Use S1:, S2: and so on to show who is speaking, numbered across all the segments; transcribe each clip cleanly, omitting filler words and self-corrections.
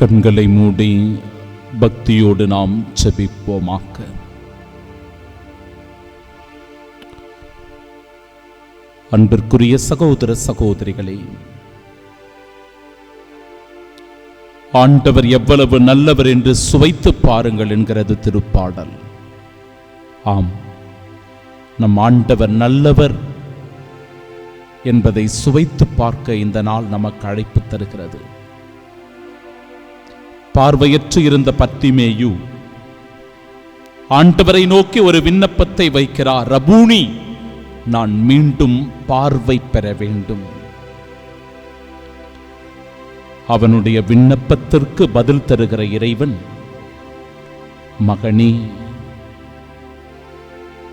S1: கண்களை மூடி பக்தியோடு நாம் ஜெபிப்போமாக. அன்பிற்குரிய சகோதர சகோதரிகளே, ஆண்டவர் எவ்வளவு நல்லவர் என்று சுவைத்து பாருங்கள் என்கிறது திருப்பாடல். ஆம், நம் ஆண்டவர் நல்லவர் என்பதை சுவைத்து பார்க்க இந்த நாள் நமக்கு அழைப்பு தருகிறது. பார்வையற்று இருந்த பர்த்திமேயு ஆண்டவரை நோக்கி ஒரு விண்ணப்பத்தை வைக்கிறார். ரபூனி, நான் மீண்டும் பார்வை பெற வேண்டும். அவனுடைய விண்ணப்பத்திற்கு பதில் தருகிற இறைவன், மகனே,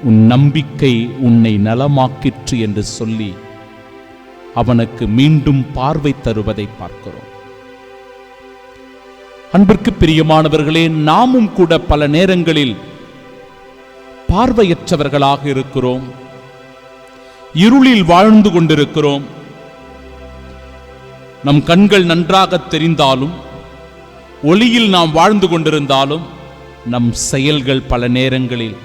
S1: உன் நம்பிக்கை உன்னை நலமாக்கிற்று என்று சொல்லி அவனுக்கு மீண்டும் பார்வை தருவதை பார்க்கிறோம். அன்பிற்கு பிரியமானவர்களே, நாமும் கூட பல நேரங்களில் பார்வையற்றவர்களாக இருக்கிறோம், இருளில் வாழ்ந்து கொண்டிருக்கிறோம். நம் கண்கள் நன்றாக தெரிந்தாலும், ஒளியில் நாம் வாழ்ந்து கொண்டிருந்தாலும், நம் செயல்கள் பல நேரங்களில்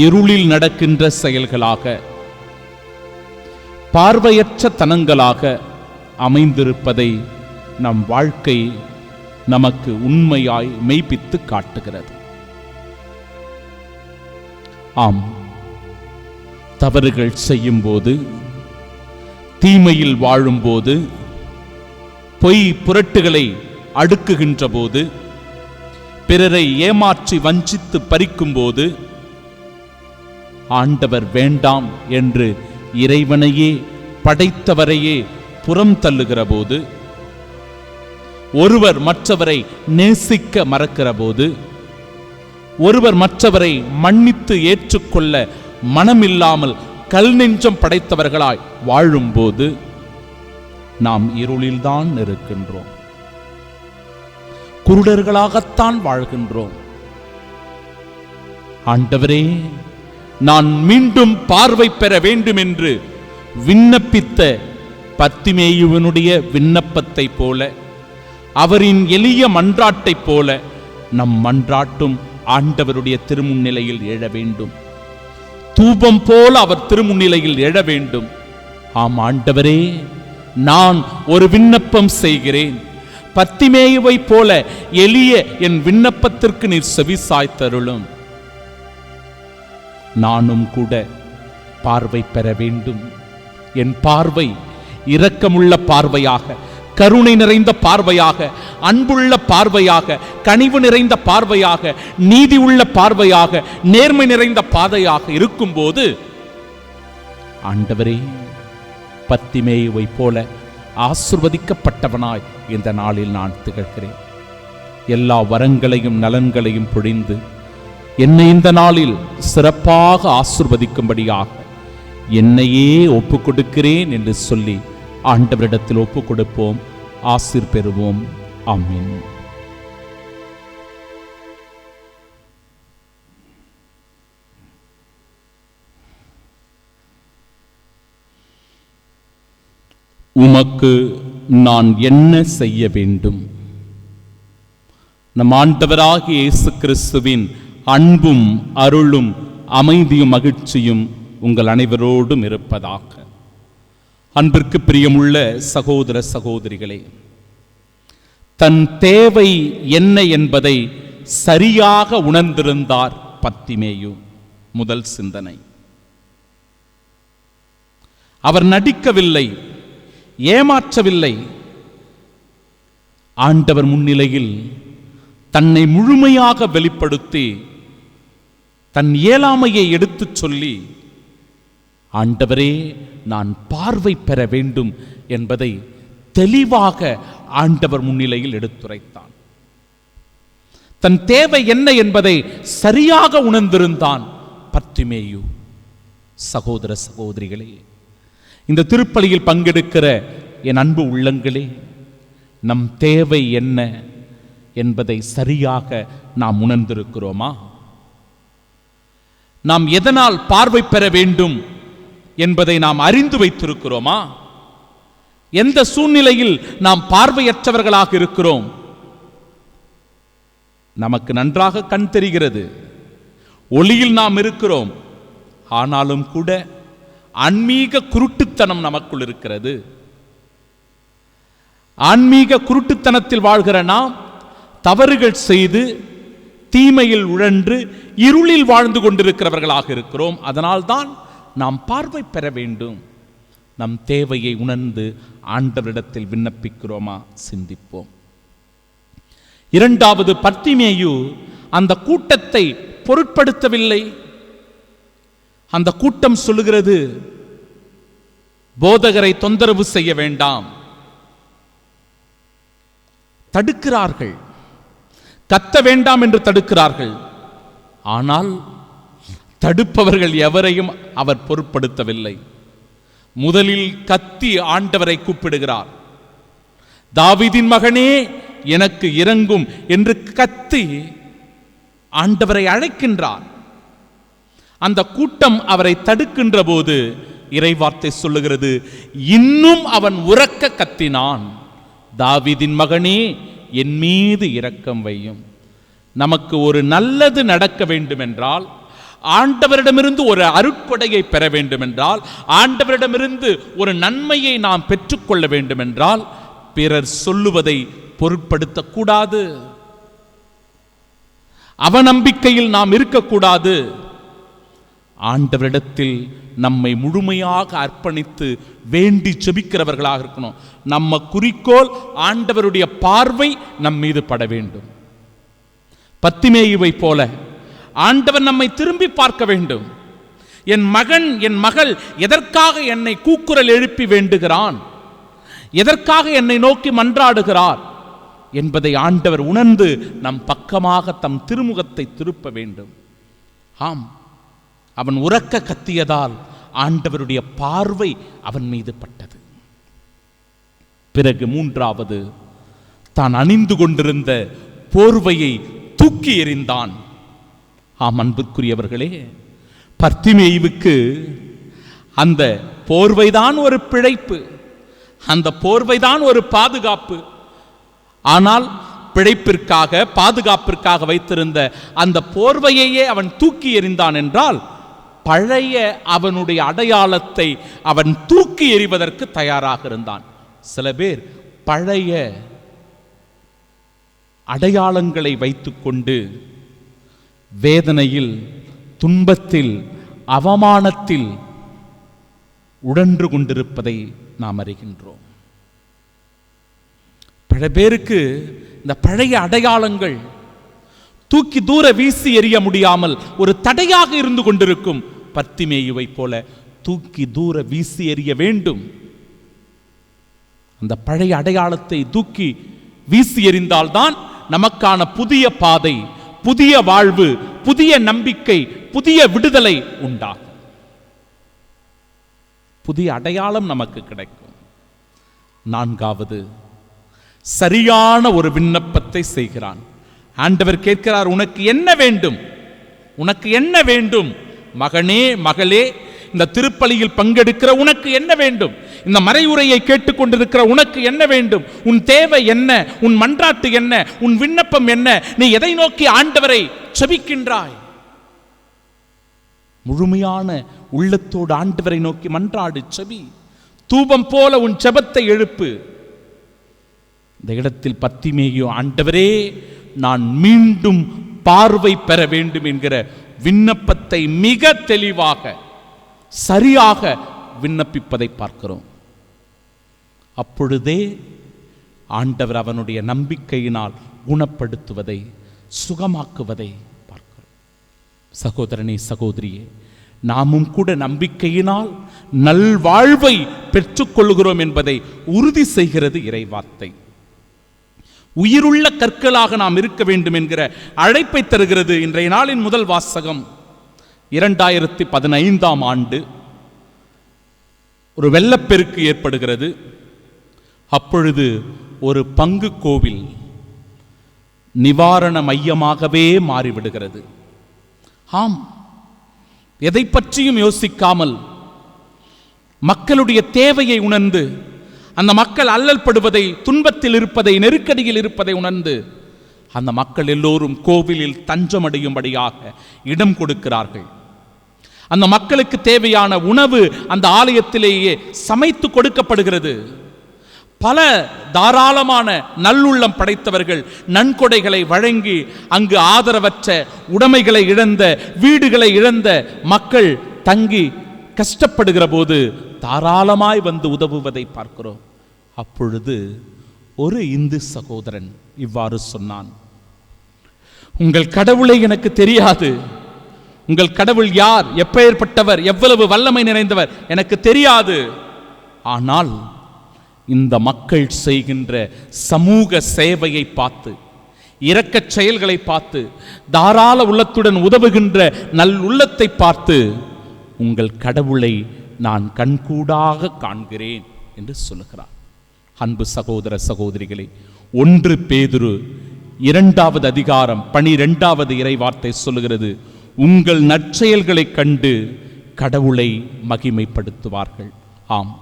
S1: இருளில் நடக்கின்ற செயல்களாக, பார்வையற்ற தனங்களாக அமைந்திருப்பதை நம் வாழ்க்கை நமக்கு உண்மையாய் மெய்ப்பித்து காட்டுகிறது. ஆம், தவறுகள் செய்யும் போது, தீமையில் வாழும்போது, பொய் புரட்டுகளை அடுக்குகின்ற போது, பிறரை ஏமாற்றி வஞ்சித்து பறிக்கும் போது, ஆண்டவர் வேண்டாம் என்று இறைவனையே படைத்தவரையே புறம் தள்ளுகிற போது, ஒருவர் மற்றவரை நேசிக்க மறக்கிற போது, ஒருவர் மற்றவரை மன்னித்து ஏற்றுக்கொள்ள மனமில்லாமல் கல் நெஞ்சம் படைத்தவர்களாய் வாழும்போது நாம் இருளில்தான் இருக்கின்றோம், குருடர்களாகத்தான் வாழ்கின்றோம். ஆண்டவரே, நான் மீண்டும் பார்வை பெற வேண்டும் என்று விண்ணப்பித்த பர்த்திமேயுவினுடைய விண்ணப்பத்தை போல, அவரின் எளிய மன்றாட்டை போல நம் மன்றாட்டும் ஆண்டவருடைய திருமுன்னிலையில் எழ வேண்டும். தூபம் போல அவர் திருமுன்னிலையில் எழ வேண்டும். ஆம் ஆண்டவரே, நான் ஒரு விண்ணப்பம் செய்கிறேன். பர்த்திமேயுவை போல எளிய என் விண்ணப்பத்திற்கு நீர் செவிசாய்த்தருளும். நானும் கூட பார்வை பெற வேண்டும். என் பார்வை இரக்கமுள்ள பார்வையாக, கருணை நிறைந்த பார்வையாக, அன்புள்ள பார்வையாக, கனிவு நிறைந்த பார்வையாக, நீதி உள்ள பார்வையாக, நேர்மை நிறைந்த பாதையாக இருக்கும்போது, ஆண்டவரே, பர்த்திமேயுவை போல ஆசீர்வதிக்கப்பட்டவனாய் இந்த நாளில் நான் திகழ்கிறேன். எல்லா வரங்களையும் நலன்களையும் பொழிந்து என்னை இந்த நாளில் சிறப்பாக ஆசீர்வதிக்கும்படியாக என்னையே ஒப்புக் கொடுக்கிறேன் என்று சொல்லி ஆண்டவரிடத்தில் ஒப்புக் கொடுப்போம். ஆசீர் பெறுவோம். ஆமென். உமக்கு நான் என்ன செய்ய வேண்டும்? நம் ஆண்டவராகிய இயேசு கிறிஸ்துவின் அன்பும் அருளும் அமைதியும் மகிழ்ச்சியும் உங்கள் அனைவரோடும் இருப்பதாக. அன்பிற்கு பிரியமுள்ள சகோதர சகோதரிகளே, தன் தேவை என்ன என்பதை சரியாக உணர்ந்திருந்தார் பர்த்திமேயு. முதல் சிந்தனை, அவர் நடிக்கவில்லை, ஏமாற்றவில்லை. ஆண்டவர் முன்னிலையில் தன்னை முழுமையாக வெளிப்படுத்தி தன் இயலாமையை எடுத்துச் சொல்லி, ஆண்டவரே, நான் பார்வை பெற வேண்டும் என்பதை தெளிவாக ஆண்டவர் முன்னிலையில் எடுத்துரைத்தான். தன் தேவை என்ன என்பதை சரியாக உணர்ந்திருந்தான் பர்த்திமேயு. சகோதர சகோதரிகளே, இந்த திருப்பலியில் பங்கெடுக்கிற என் அன்பு உள்ளங்களே, நம் தேவை என்ன என்பதை சரியாக நாம் உணர்ந்திருக்கிறோமா? நாம் எதனால் பார்வை பெற வேண்டும் என்பதை நாம் அறிந்து வைத்திருக்கிறோமா? எந்த சூழ்நிலையில் நாம் பார்வையற்றவர்களாக இருக்கிறோம்? நமக்கு நன்றாக கண் தெரிகிறது, ஒளியில் நாம் இருக்கிறோம். ஆனாலும் கூட ஆன்மீக குருட்டுத்தனம் நமக்குள் இருக்கிறது. ஆன்மீக குருட்டுத்தனத்தில் வாழ்கிற நாம் தவறுகள் செய்து தீமையில் உழன்று இருளில் வாழ்ந்து கொண்டிருக்கிறவர்களாக இருக்கிறோம். அதனால்தான் நாம் பார்வை பெற வேண்டும். நம் தேவையை உணர்ந்து ஆண்டவரிடத்தில் விண்ணப்பிக்கிறோமா? சிந்திப்போம். இரண்டாவது, பர்த்திமேயு அந்த கூட்டத்தை பொருட்படுத்தவில்லை. அந்த கூட்டம் சொல்லுகிறது, போதகரை தொந்தரவு செய்ய வேண்டாம். தடுக்கிறார்கள், கத்த வேண்டாம் என்று தடுக்கிறார்கள். ஆனால் தடுப்பவர்கள் எவரையும் அவர் பொருட்படுத்தவில்லை. முதலில் கத்தி ஆண்டவரை கூப்பிடுகிறார். தாவீதின் மகனே, எனக்கு இரங்கும் என்று கத்தி ஆண்டவரை அழைக்கின்றார். அந்த கூட்டம் அவரை தடுக்கின்ற போது இறைவார்த்தை சொல்லுகிறது, இன்னும் அவன் உரக்க கத்தினான், தாவீதின் மகனே, என் மீது இரக்கம் வையும். நமக்கு ஒரு நல்லது நடக்க வேண்டுமென்றால், ஆண்டவரிடமிருந்து ஒரு அருட்கொடையை பெற வேண்டுமென்றால், ஆண்டவரிடமிருந்து ஒரு நன்மையை நாம் பெற்றுக்கொள்ள வேண்டுமென்றால், பிறர் சொல்லுவதை பொருட்படுத்தக்கூடாது. அவநம்பிக்கையில் நாம் இருக்கக்கூடாது. ஆண்டவரிடத்தில் நம்மை முழுமையாக அர்ப்பணித்து வேண்டி செபிக்கிறவர்களாக இருக்கணும். நம்ம குறிக்கோள் ஆண்டவருடைய பார்வை நம் மீது பட வேண்டும். பர்த்திமேயுவை போல ஆண்டவர் நம்மை திரும்பி பார்க்க வேண்டும். என் மகன், என் மகள் எதற்காக என்னை கூக்குரல் எழுப்பி வேண்டுகிறான், எதற்காக என்னை நோக்கி மன்றாடுகிறார் என்பதை ஆண்டவர் உணர்ந்து நம் பக்கமாக தம் திருமுகத்தை திருப்ப வேண்டும். ஆம், அவன் உரக்க கத்தியதால் ஆண்டவருடைய பார்வை அவன் மீது பட்டது. பிறகு மூன்றாவது, தான் அணிந்து கொண்டிருந்த போர்வையை தூக்கி எறிந்தான். ஆம் அன்புக்குரியவர்களே, பர்த்திமேயுவுக்கு அந்த போர்வைதான் ஒரு பிழைப்பு, அந்த போர்வைதான் ஒரு பாதுகாப்பு. ஆனால் பிழைப்பிற்காக, பாதுகாப்பிற்காக வைத்திருந்த அந்த போர்வையையே அவன் தூக்கி எறிந்தான் என்றால், பழைய அவனுடைய அடையாளத்தை அவன் தூக்கி எறிவதற்கு தயாராக இருந்தான். சில பேர் பழைய அடையாளங்களை வைத்துக்கொண்டு வேதனையில், துன்பத்தில், அவமானத்தில் உழன்று கொண்டிருப்பதை நாம் அறிகின்றோம். பல பேருக்கு இந்த பழைய அடையாளங்கள் தூக்கி தூர வீசி எறிய முடியாமல் ஒரு தடையாக இருந்து கொண்டிருக்கும். பர்த்திமேயுவை போல தூக்கி தூர வீசி எறிய வேண்டும். அந்த பழைய அடையாளத்தை தூக்கி வீசி எறிந்தால்தான் நமக்கான புதிய பாதை, புதிய வாழ்வு, புதிய நம்பிக்கை, புதிய விடுதலை உண்டாகும். புதிய அடையாளம் நமக்கு கிடைக்கும். நான்காவது, சரியான ஒரு விண்ணப்பத்தை செய்கிறான். ஆண்டவர் கேட்கிறார், உனக்கு என்ன வேண்டும்? உனக்கு என்ன வேண்டும்? மகனே, மகளே, இந்த திருப்பலியில் பங்கெடுக்கிற உனக்கு என்ன வேண்டும்? இந்த மறைவுரையை கேட்டுக்கொண்டிருக்கிற உனக்கு என்ன வேண்டும்? உன் தேவை என்ன? உன் மன்றாட்டு என்ன? உன் விண்ணப்பம் என்ன? நீ எதை நோக்கி ஆண்டவரை செபிக்கின்றாய்? முழுமையான உள்ளத்தோடு ஆண்டவரை நோக்கி மன்றாடு, செபி. தூபம் போல உன் செபத்தை எழுப்பு. இந்த இடத்தில் பர்த்திமேயு, ஆண்டவரே, நான் மீண்டும் பார்வை பெற வேண்டும் என்கிற விண்ணப்பத்தை மிக தெளிவாக, சரியாக விண்ணப்பிப்பதை பார்க்கிறோம். அப்பொழுதே ஆண்டவர் அவனுடைய நம்பிக்கையினால் குணப்படுத்துவதை, சுகமாக்குவதை பார்க்கிறோம். சகோதரனே, சகோதரியே, நாமும் கூட நம்பிக்கையினால் நல்வாழ்வை பெற்றுக்கொள்கிறோம் என்பதை உறுதி செய்கிறது இறைவார்த்தை. உயிருள்ள கற்களாக நாம் இருக்க வேண்டும் என்கிற அழைப்பை தருகிறது இன்றைய நாளின் முதல் வாசகம். 2015ஆம் ஆண்டு ஒரு வெள்ளப்பெருக்கு ஏற்படுகிறது. அப்பொழுது ஒரு பங்கு கோவில் நிவாரண மையமாகவே மாறிவிடுகிறது. ஆம், எதை பற்றியும் யோசிக்காமல் மக்களுடைய தேவையை உணர்ந்து, அந்த மக்கள் அல்லல் படுவதை, துன்பத்தில் இருப்பதை, நெருக்கடியில் இருப்பதை உணர்ந்து அந்த மக்கள் எல்லோரும் கோவிலில் தஞ்சமடையும்படியாக இடம் கொடுக்கிறார்கள். அந்த மக்களுக்கு தேவையான உணவு அந்த ஆலயத்திலேயே சமைத்து கொடுக்கப்படுகிறது. பல தாராளமான நல்லுள்ளம் படைத்தவர்கள் நன்கொடைகளை வழங்கி அங்கு ஆதரவற்ற, உடைமைகளை இழந்த, வீடுகளை இழந்த மக்கள் தங்கி கஷ்டப்படுகிற போது தாராளமாய் வந்து உதவுவதை பார்க்கிறோம். அப்பொழுது ஒரு இந்து சகோதரன் இவ்வாறு சொன்னான், உங்கள் கடவுளை எனக்கு தெரியாது, உங்கள் கடவுள் யார், எப்பேற்பட்டவர், எவ்வளவு வல்லமை நிறைந்தவர் எனக்கு தெரியாது. ஆனால் இந்த மக்கள் செய்கின்ற சமூக சேவையை பார்த்து, இரக்கச் செயல்களை பார்த்து, தாராள உள்ளத்துடன் உதவுகின்ற நல் உள்ளத்தை பார்த்து உங்கள் கடவுளை நான் கண்கூடாக காண்கிறேன் என்று சொல்லுகிறார். அன்பு சகோதர சகோதரிகளே, 1 பேதுரு 2வது அதிகாரம் 12வது இறைவார்த்தை சொல்லுகிறது, உங்கள் நற்செயல்களை கண்டு கடவுளை மகிமைப்படுத்துவார்கள். ஆம்,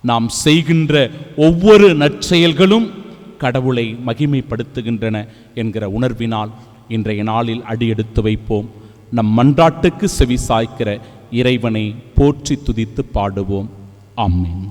S1: நாம் செய்கின்ற ஒவ்வொரு நற்செயல்களும் கடவுளை மகிமைப்படுத்துகின்றன என்கிற உணர்வினால் இன்றைய நாளில் அடியெடுத்து வைப்போம். நம் மன்றாட்டுக்கு செவி சாய்க்கிற இறைவனை போற்றி துதித்து பாடுவோம். ஆமென்.